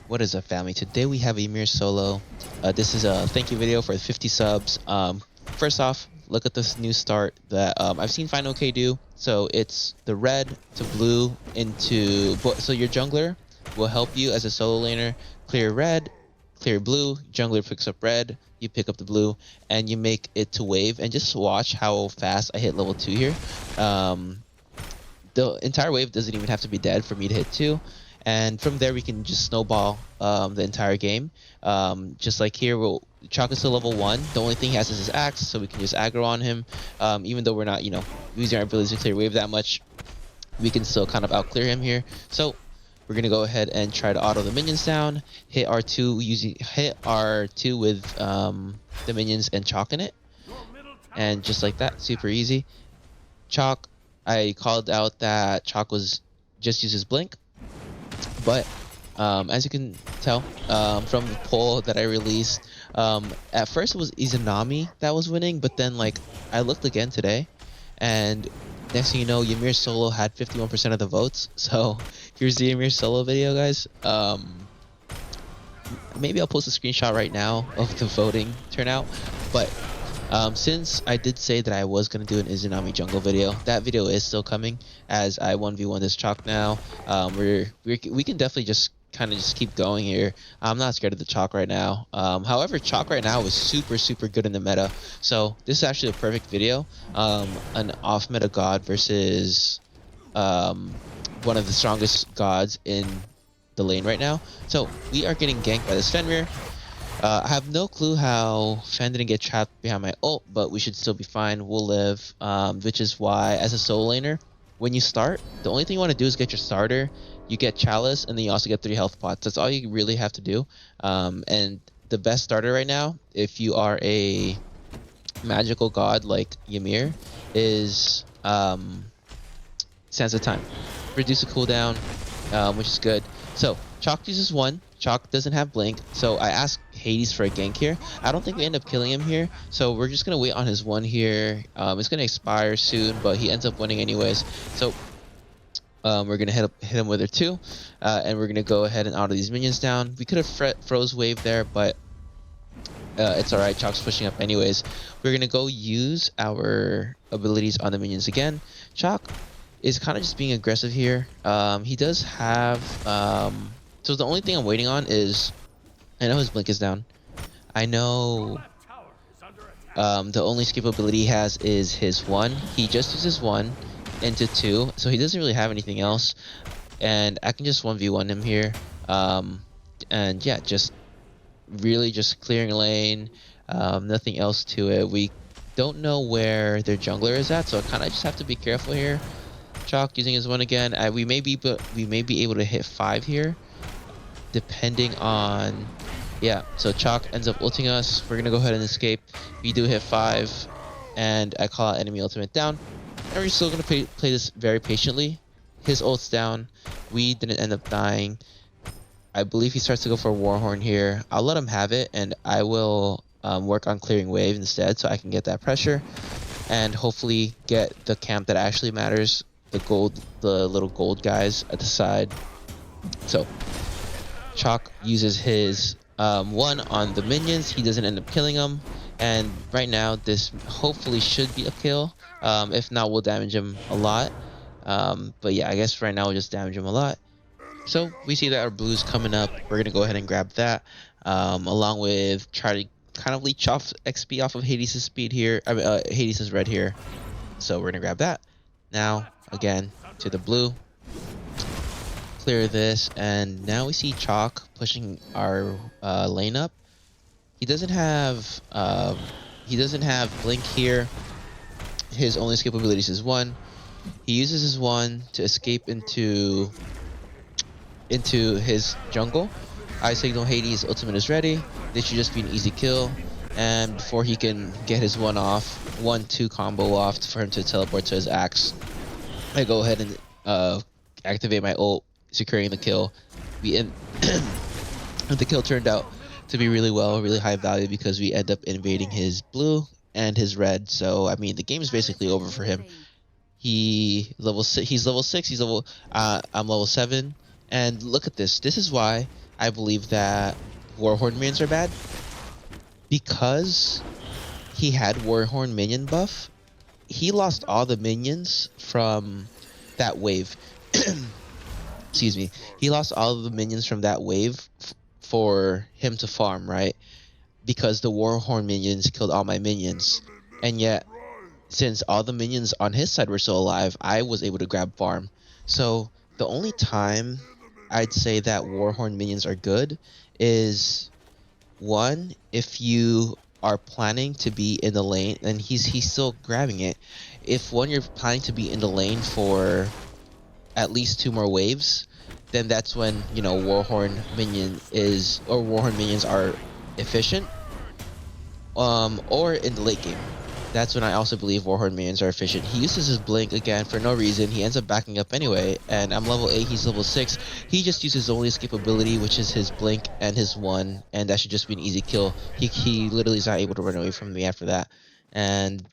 What is up, family? Today we have Ymir solo. This is a thank you video for 50 subs. First off, look at this new start that I've seen Final K do. So it's the red to blue into... So your jungler will help you as a solo laner clear red, clear blue. Jungler picks up red, you pick up the blue, and you make it to wave. And just watch how fast I hit level 2 here. The entire wave doesn't even have to be dead for me to hit 2. And from there, we can just snowball the entire game. Just like here, Chalk is still level 1. The only thing he has is his axe, so we can just aggro on him. Even though we're not, using our abilities to clear wave that much, we can still kind of outclear him here. So we're gonna go ahead and try to auto the minions down, hit R2 with the minions and Chalk in it, and just like that, super easy. Chalk, I called out that Chalk was just use his blink. But as you can tell from the poll that I released, at first it was Izamani that was winning, but then I looked again today, and next thing you know, Ymir solo had 51% of the votes. So here's the Ymir solo video, guys. Maybe I'll post a screenshot right now of the voting turnout, but since I did say that I was going to do an Izanami jungle video, that video is still coming as I 1v1 this Chalk now. We can definitely just keep going here. I'm not scared of the Chalk right now. However, Chalk right now is super good in the meta. So this is actually a perfect video. An off meta god versus one of the strongest gods in the lane right now. So we are getting ganked by this Fenrir. I have no clue how Fen didn't get trapped behind my ult, but we should still be fine. We'll live, which is why, as a solo laner, when you start, the only thing you want to do is get your starter. You get Chalice, and then you also get 3 health pots. That's all you really have to do. And the best starter right now, if you are a magical god like Ymir, is Sands of Time. Reduce the cooldown, which is good. So Chalk uses 1. Chalk doesn't have blink, so I asked Hades for a gank here. I don't think we end up killing him here, so we're just gonna wait on his 1 here. It's gonna expire soon, but he ends up winning anyways. So we're gonna hit him with a 2, and we're gonna go ahead and auto these minions down. We could have froze wave there, but it's alright. Chalk's pushing up anyways. We're gonna go use our abilities on the minions again. Chalk is kind of just being aggressive here. He does have so the only thing I'm waiting on is, I know his blink is down. I know the only skip ability he has is his 1. He just uses 1 into 2, so he doesn't really have anything else. And I can just 1v1 him here. And yeah, just really just clearing lane. Nothing else to it. We don't know where their jungler is at, so I kind of just have to be careful here. Chalk using his 1 again. We may be able to hit 5 here, depending on, yeah. So Chalk ends up ulting us. We're gonna go ahead and escape. We do hit 5, and I call out enemy ultimate down. And we're still gonna play this very patiently. His ult's down. We didn't end up dying. I believe he starts to go for a Warhorn here. I'll let him have it, and I will work on clearing wave instead, so I can get that pressure and hopefully get the camp that actually matters. The little gold guys at the side. So Chalk uses his 1 on the minions. He doesn't end up killing them, and right now this hopefully should be a kill. If not, we'll damage him a lot. But yeah, I guess right now we'll just damage him a lot. So we see that our blue's coming up. We're gonna go ahead and grab that, along with try to kind of leech off XP off of Hades' speed here. Hades' red here. So we're gonna grab that. Now again to the blue. Clear this, and now we see Chalk pushing our lane up. He doesn't have blink here. His only escape ability is his 1. He uses his 1 to escape into his jungle. I signal Hades ultimate is ready. This should just be an easy kill, and before he can get his 1 off, 1-2 combo off for him to teleport to his axe, I go ahead and activate my ult, securing the kill. The kill turned out to be really high value because we end up invading his blue and his red. So I mean, the game is basically over for him. He's level 6. I'm level 7. And look at this. This is why I believe that Warhorn minions are bad because he had Warhorn minion buff. He lost all the minions from that wave. Excuse me. He lost all of the minions from that wave for him to farm, right? Because the Warhorn minions killed all my minions. And yet, since all the minions on his side were still alive, I was able to grab farm. So the only time I'd say that Warhorn minions are good is one, if you are planning to be in the lane, and he's still grabbing it. If one, you're planning to be in the lane for at least 2 more waves, then that's when, you know, Warhorn minions are efficient. Or in the late game. That's when I also believe Warhorn minions are efficient. He uses his blink again for no reason. He ends up backing up anyway, and I'm level 8, he's level 6. He just uses his only escapability, which is his blink and his 1, and that should just be an easy kill. He literally is not able to run away from me after that. And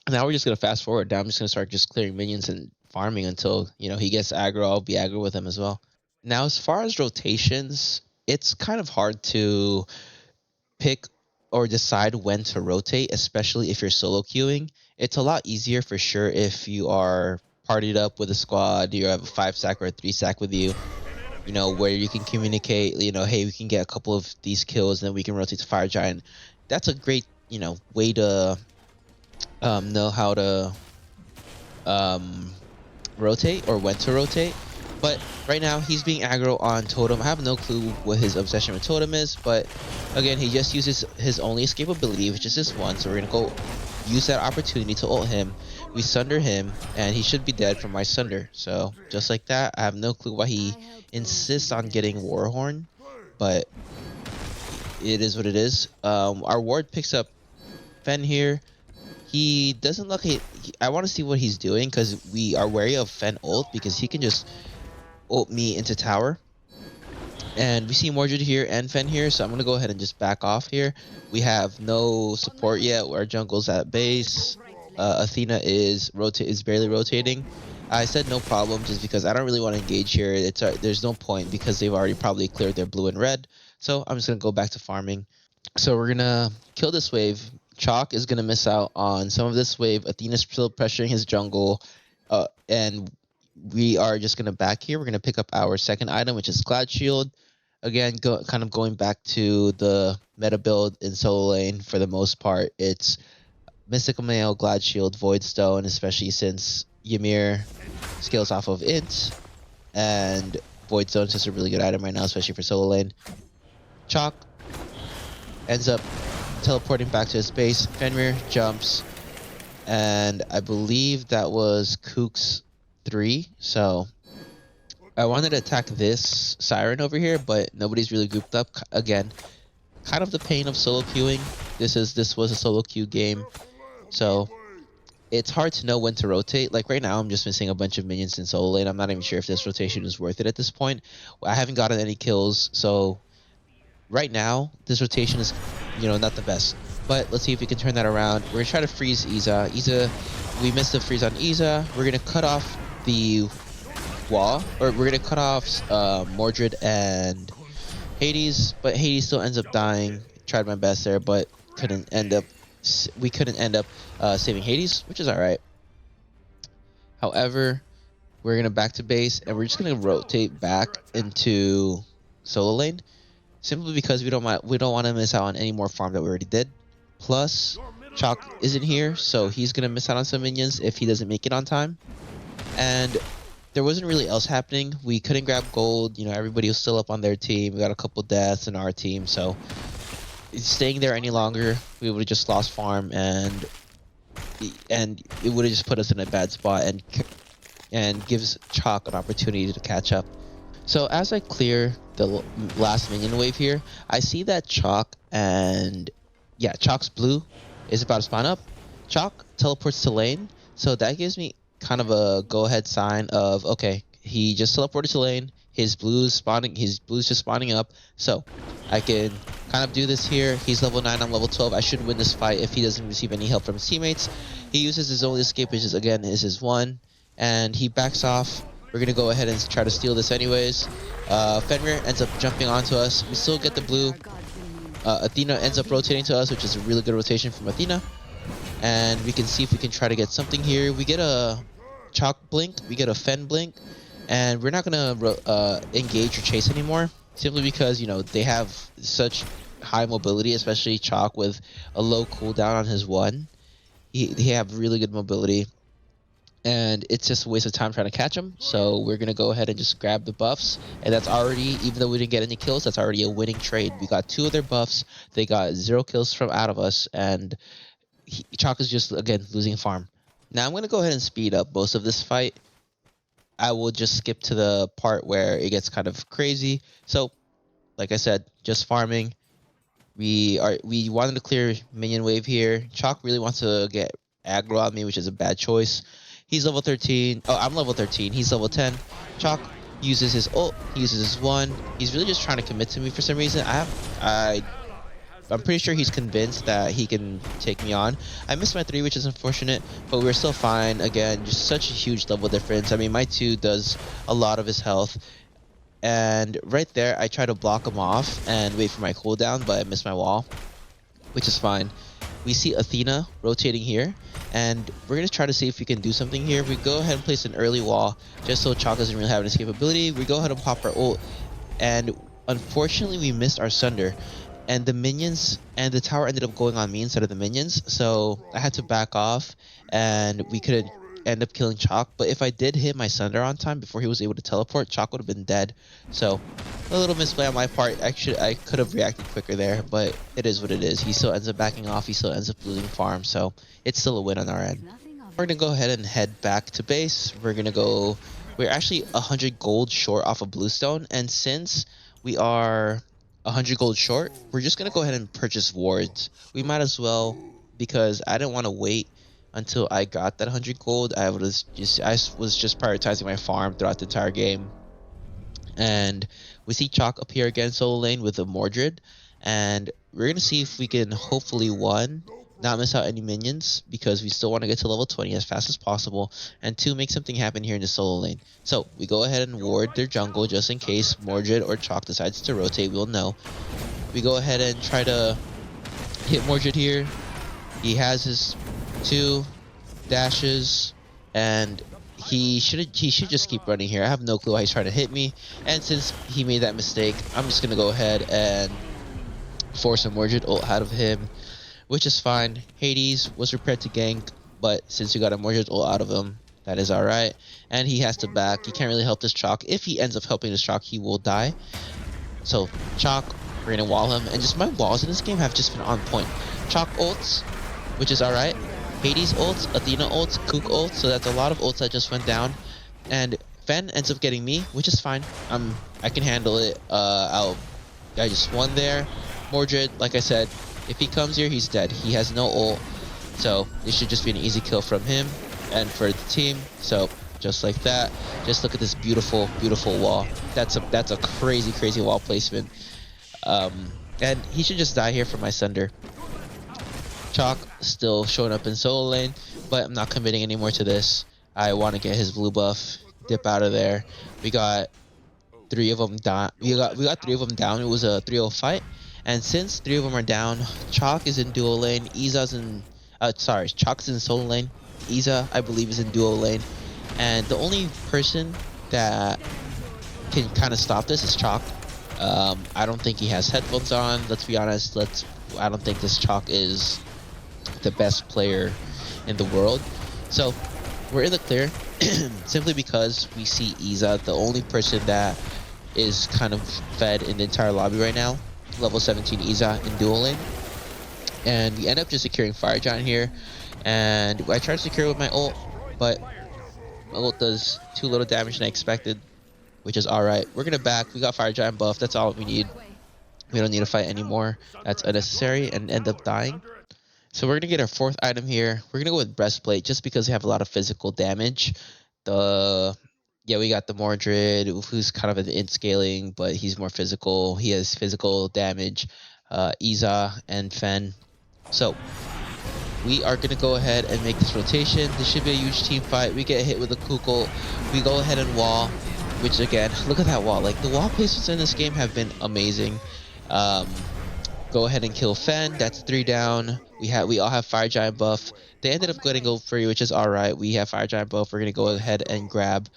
now we're just gonna fast forward. Now I'm just gonna start just clearing minions and farming until, you know, he gets aggro. I'll be aggro with him as well. Now, as far as rotations, it's kind of hard to pick or decide when to rotate, especially if you're solo queuing. It's a lot easier for sure if you are partied up with a squad, you have a 5 stack or a 3 stack with you, you know, where you can communicate, you know, hey, we can get a couple of these kills and then we can rotate to Fire Giant. That's a great, you know, way to know how to um, rotate or when to rotate. But right now he's being aggro on Totem. I have no clue what his obsession with Totem is, but again, he just uses his only escapability, which is this one. So we're gonna go use that opportunity to ult him. We sunder him, and he should be dead from my sunder. So just like that, I have no clue why he insists on getting Warhorn, but it is what it is. Our ward picks up Fen here. He doesn't look. I want to see what he's doing because we are wary of Fen ult because he can just ult me into tower. And we see Mordred here and Fen here, so I'm going to go ahead and just back off here. We have no support yet. Our jungle's at base. Athena is barely rotating. I said no problem just because I don't really want to engage here. There's no point because they've already probably cleared their blue and red. So I'm just going to go back to farming. So we're going to kill this wave. Chalk is going to miss out on some of this wave. Athena's still pressuring his jungle. And we are just going to back here. We're going to pick up our second item, which is Glad Shield. Again, kind of going back to the meta build in solo lane for the most part. It's Mystical Mail, Glad Shield, Void Stone, especially since Ymir scales off of Int. And Void Stone is just a really good item right now, especially for solo lane. Chalk ends up teleporting back to his base. Fenrir jumps, and I believe that was Kook's 3. So I wanted to attack this Siren over here, but nobody's really grouped up. Again, kind of the pain of solo queuing. This was a solo queue game, so it's hard to know when to rotate. Like right now, I'm just missing a bunch of minions in solo lane. I'm not even sure if this rotation is worth it at this point. I haven't gotten any kills, so right now this rotation is, you know, not the best. But let's see if we can turn that around. We're gonna try to freeze Iza. We missed the freeze on Iza. We're gonna cut off the wall, or we're gonna cut off Mordred and Hades, but Hades still ends up dying. Tried my best there, but we couldn't end up saving Hades, which is all right. However, we're gonna back to base, and we're just gonna rotate back into solo lane, simply because we don't want to miss out on any more farm that we already did. Plus, Chalk isn't here, so he's gonna miss out on some minions if he doesn't make it on time. And there wasn't really else happening. We couldn't grab gold. You know, everybody was still up on their team. We got a couple deaths in our team, so staying there any longer, we would have just lost farm, and it would have just put us in a bad spot, and gives Chalk an opportunity to catch up. So as I clear the last minion wave here, I see that Chalk's blue is about to spawn up. Chalk teleports to lane, so that gives me kind of a go-ahead sign of, okay, he just teleported to lane. His blue's just spawning up, so I can kind of do this here. He's level 9, I'm level 12. I should win this fight if he doesn't receive any help from his teammates. He uses his only escape, which is his 1, and he backs off. We're gonna go ahead and try to steal this anyways. Fenrir ends up jumping onto us. We still get the blue. Athena ends up rotating to us, which is a really good rotation from Athena. And we can see if we can try to get something here. We get a Chalk blink, we get a Fen blink, and we're not gonna engage or chase anymore, simply because, you know, they have such high mobility, especially Chalk with a low cooldown on his one. He have really good mobility, and it's just a waste of time trying to catch him. So we're gonna go ahead and just grab the buffs, and that's already, even though we didn't get any kills, that's already a winning trade. We got 2 of their buffs, they got 0 kills from out of us, and Chalk is just, again, losing farm. Now I'm gonna go ahead and speed up most of this fight. I will just skip to the part where it gets kind of crazy. So, like I said, just farming. We wanted to clear minion wave here. Chalk really wants to get aggro on me, which is a bad choice. He's level 13. Oh, I'm level 13. He's level 10. Chalk uses his ult. He uses his one. He's really just trying to commit to me for some reason. I'm pretty sure he's convinced that he can take me on. I missed my 3, which is unfortunate, but we're still fine. Again, just such a huge level difference. I mean, my 2 does a lot of his health. And right there, I try to block him off and wait for my cooldown, but I missed my wall, which is fine. We see Athena rotating here, and we're going to try to see if we can do something here. We go ahead and place an early wall, just so Chalk doesn't really have an escapability. We go ahead and pop our ult, and unfortunately, we missed our Sunder. And the minions and the tower ended up going on me instead of the minions, so I had to back off, and we couldn't end up killing Chalk. But if I did hit my Sunder on time before he was able to teleport, Chalk would have been dead. So a little misplay on my part. Actually, I could have reacted quicker there, but it is what it is. He still ends up backing off. He still ends up losing farm, so it's still a win on our end. We're gonna go ahead and head back to base. We're actually 100 gold short off of Bluestone, and since we are 100 gold short, we're just gonna go ahead and purchase wards. We might as well, because I didn't want to wait until I got that 100 gold. I was just prioritizing my farm throughout the entire game. And we see Chalk appear again solo lane with a Mordred, and we're gonna see if we can hopefully, one, not miss out any minions, because we still want to get to level 20 as fast as possible, and 2, make something happen here in the solo lane. So we go ahead and ward their jungle just in case Mordred or Chalk decides to rotate. We'll know. We go ahead and try to hit Mordred here. He has his 2 dashes, and he should just keep running here. I have no clue why he's trying to hit me, and since he made that mistake, I'm just gonna go ahead and force a Mordred ult out of him, which is fine. Hades was prepared to gank, but since we got a Mordred ult out of him, that is alright. And he has to back. He can't really help this Chalk. If he ends up helping this Chalk, he will die. So Chalk, we're gonna wall him, and just my walls in this game have just been on point. Chalk ults, which is alright. Hades ults, Athena ults, Kook ults, so that's a lot of ults that just went down. And Fen ends up getting me, which is fine. I can handle it. I just won there. Mordred, like I said, if he comes here, he's dead. He has no ult, so it should just be an easy kill from him and for the team. So just like that, just look at this beautiful, beautiful wall. That's a crazy, crazy wall placement. And he should just die here for my Sunder. Chalk still showing up in solo lane, but I'm not committing anymore to this. I want to get his blue buff, dip out of there. We got 3 of them down. We got 3 of them down. It was a 3-0 fight. And since 3 of them are down, Chalk is in duo lane. Chalk's in solo lane. Iza, I believe, is in duo lane. And the only person that can kind of stop this is Chalk. I don't think he has headphones on. Let's be honest. I don't think this Chalk is the best player in the world. So we're in the clear simply because we see Iza, the only person that is kind of fed in the entire lobby right now. Level 17 Iza in dual lane, and we end up just securing Fire Giant here, and I tried to secure with my ult, but my ult does too little damage than I expected, which is alright. We're gonna back. We got Fire Giant buff. That's all we need. We don't need to fight anymore. That's unnecessary, and end up dying. So we're gonna get our 4th item here. We're gonna go with Breastplate just because we have a lot of physical damage. We got the Mordred, who's kind of an int scaling, but he's more physical. He has physical damage. Iza and Fen. So we are going to go ahead and make this rotation. This should be a huge team fight. We get hit with a Kukul. We go ahead and wall, which again, look at that wall. Like, the wall placements in this game have been amazing. Go ahead and kill Fen. That's 3 down. We all have Fire Giant buff. They ended up getting Gold Free, which is alright. We have Fire Giant buff. We're going to go ahead and grab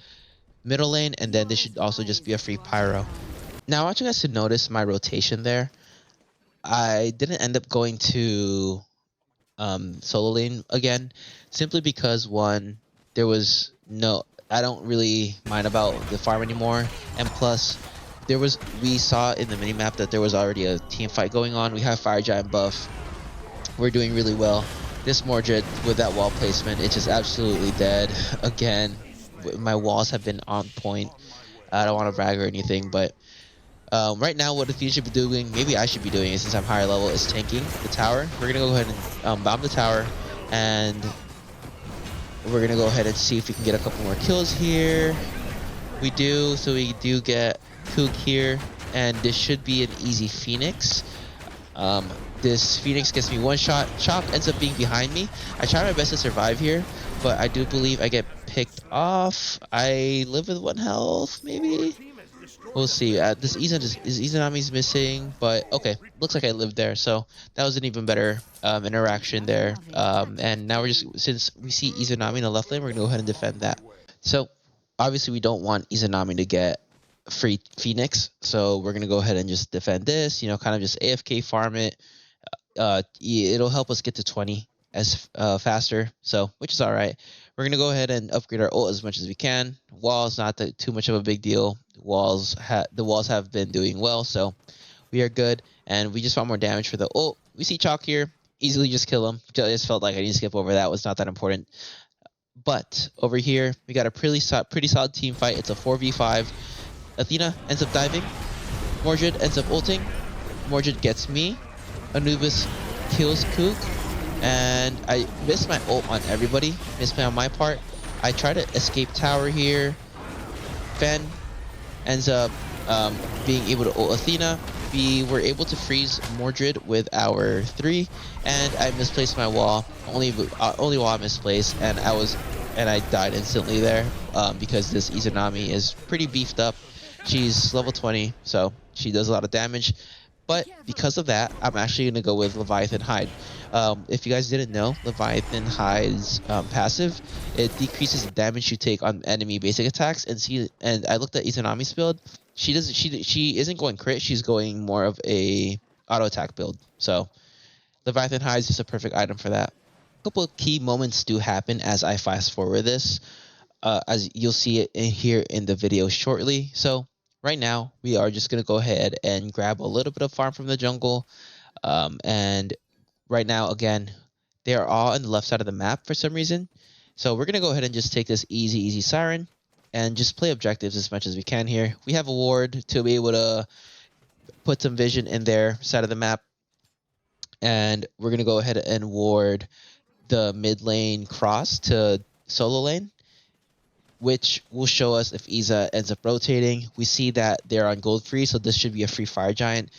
middle lane, and then this should also just be a free Pyro. Now, I want you guys to notice my rotation there. I didn't end up going to solo lane again, simply because, one, there was no, I don't really mind about the farm anymore, and plus we saw in the minimap that there was already a team fight going on. We have Fire Giant buff. We're doing really well. This Mordred with that wall placement, it's just absolutely dead. Again, my walls have been on point. I don't want to brag or anything, but right now, what the Phoenix should be doing, maybe I should be doing it since I'm higher level, is tanking the tower. We're going to go ahead and bomb the tower, and we're going to go ahead and see if we can get a couple more kills here. We do, so we do get Kook here, and this should be an easy Phoenix. This Phoenix gets me one shot. Chop ends up being behind me. I try my best to survive here, but I do believe I get picked off. I live with 1 health, maybe? We'll see. This Izanami's missing, but okay. Looks like I lived there, so that was an even better interaction there. And now since we see Izanami in the left lane, we're gonna go ahead and defend that. So obviously we don't want Izanami to get free Phoenix, so we're gonna go ahead and just defend this. Kind of just AFK farm it. It'll help us get to 20 as faster, so which is all right. We're gonna go ahead and upgrade our ult as much as we can. Walls not too much of a big deal. The walls have been doing well, so we are good. And we just want more damage for the ult. We see Chalk here, easily just kill him. Just felt like I need to skip over that. Was not that important. But over here, we got a pretty solid team fight. It's a 4v5. Athena ends up diving. Mordred ends up ulting. Mordred gets me. Anubis kills Kook. And I missed my ult on everybody. Missed on my part. I try to escape tower here. Fen ends up being able to ult Athena. We were able to freeze Mordred with our 3, and I misplaced my wall. Only wall I misplaced, and I died instantly there because this Izanami is pretty beefed up. She's level 20, so she does a lot of damage. But because of that, I'm actually going to go with Leviathan Hide. If you guys didn't know, Leviathan Hide's passive, it decreases the damage you take on enemy basic attacks. And I looked at Izanami's build. She isn't going crit. She's going more of a auto attack build. So Leviathan Hide is just a perfect item for that. A couple of key moments do happen as I fast forward this, as you'll see it here in the video shortly. So right now, we are just going to go ahead and grab a little bit of farm from the jungle. And right now, again, they are all on the left side of the map for some reason. So we're going to go ahead and just take this easy Siren and just play objectives as much as we can here. We have a ward to be able to put some vision in their side of the map. And we're going to go ahead and ward the mid lane cross to solo lane, which will show us if Iza ends up rotating. We see that they're on gold free, so this should be a free Fire Giant.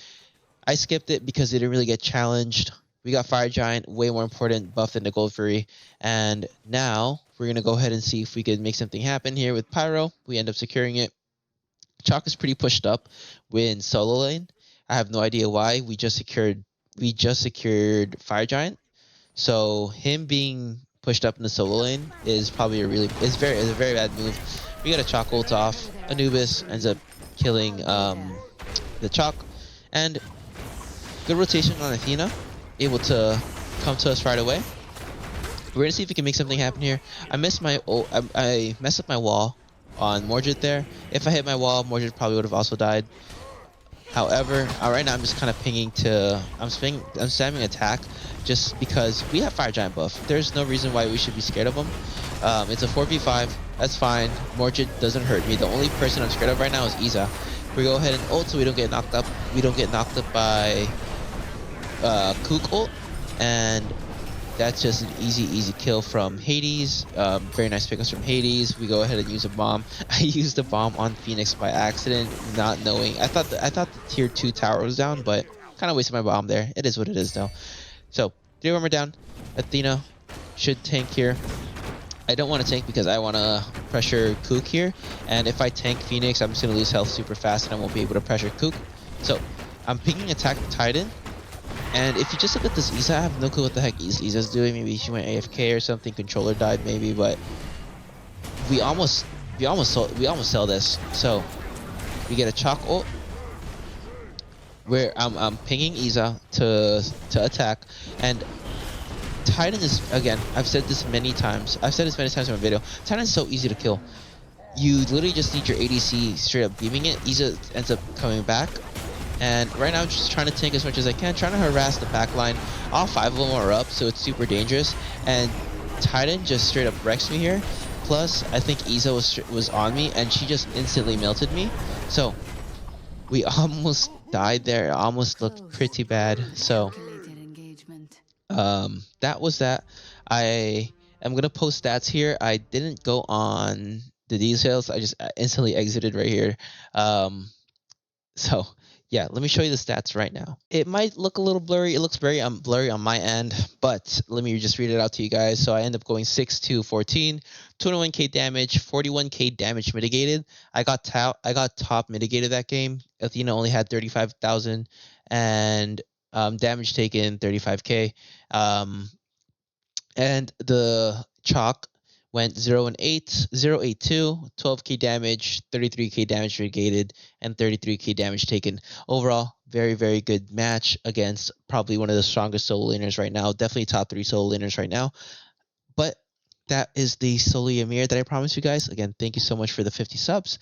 I skipped it because they didn't really get challenged. We got Fire Giant, way more important buff than the gold free. And now we're going to go ahead and see if we can make something happen here with Pyro. We end up securing it. Chalk is pretty pushed up in solo lane. I have no idea why. We just secured Fire Giant. So him being pushed up in the solo lane is probably a very bad move. We got a Chalk ult off. Anubis ends up killing the Chalk, and good rotation on Athena, able to come to us right away. We're gonna see if we can make something happen here. I messed up my wall on Mordred there. If I hit my wall, Mordred probably would have also died. However, right now I'm just kind of pinging I'm spamming attack just because we have Fire Giant buff. There's no reason why we should be scared of them. It's a 4v5. That's fine. Mordred doesn't hurt me. The only person I'm scared of right now is Iza. We go ahead and ult so we don't get knocked up. We don't get knocked up by Kook ult, and that's just an easy kill from Hades. Very nice pickups from Hades. We go ahead and use a bomb. I used a bomb on Phoenix by accident, not knowing. I thought the tier 2 tower was down, but kind of wasted my bomb there. It is what it is though. So 3 armor down. Athena should tank here. I don't want to tank because I want to pressure Kook here. And if I tank Phoenix, I'm just going to lose health super fast and I won't be able to pressure Kook. So I'm picking attack Titan. And if you just look at this Iza, I have no clue what the heck Iza's doing. Maybe she went AFK or something. Controller died maybe, but we almost sell this. So we get a chalk ult where I'm pinging Iza to attack, and Titan is, again, I've said this many times. I've said this many times in my video. Titan is so easy to kill. You literally just need your ADC straight up beaming it. Iza ends up coming back. And right now I'm just trying to tank as much as I can, trying to harass the backline. All 5 of them are up, so it's super dangerous. And Titan just straight up wrecks me here. Plus, I think Iza was on me, and she just instantly melted me. So we almost died there. It almost looked pretty bad. So that was that. I am gonna post stats here. I didn't go on the details. I just instantly exited right here. So yeah, let me show you the stats right now. It might look a little blurry. It looks very blurry on my end, but let me just read it out to you guys. So I end up going 6-2-14, 21k damage, 41k damage mitigated. I got top mitigated that game. Athena only had 35,000, and damage taken 35k. And the chalk went 0 and 8, 0, 8, 2, 12k damage, 33k damage negated, and 33k damage taken. Overall, very, very good match against probably one of the strongest solo laners right now. Definitely top 3 solo laners right now. But that is the solo Ymir that I promised you guys. Again, thank you so much for the 50 subs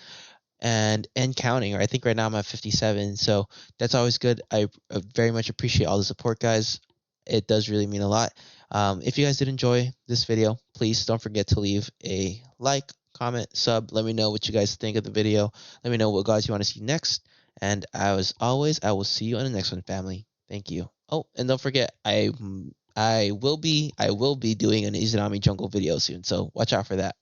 and counting. Or I think right now I'm at 57, so that's always good. I very much appreciate all the support, guys. It does really mean a lot. If you guys did enjoy this video, please don't forget to leave a like, comment, sub. Let me know what you guys think of the video. Let me know what guys you want to see next. And as always, I will see you on the next one, family. Thank you. Oh, and don't forget, I will be doing an Izanami jungle video soon, so watch out for that.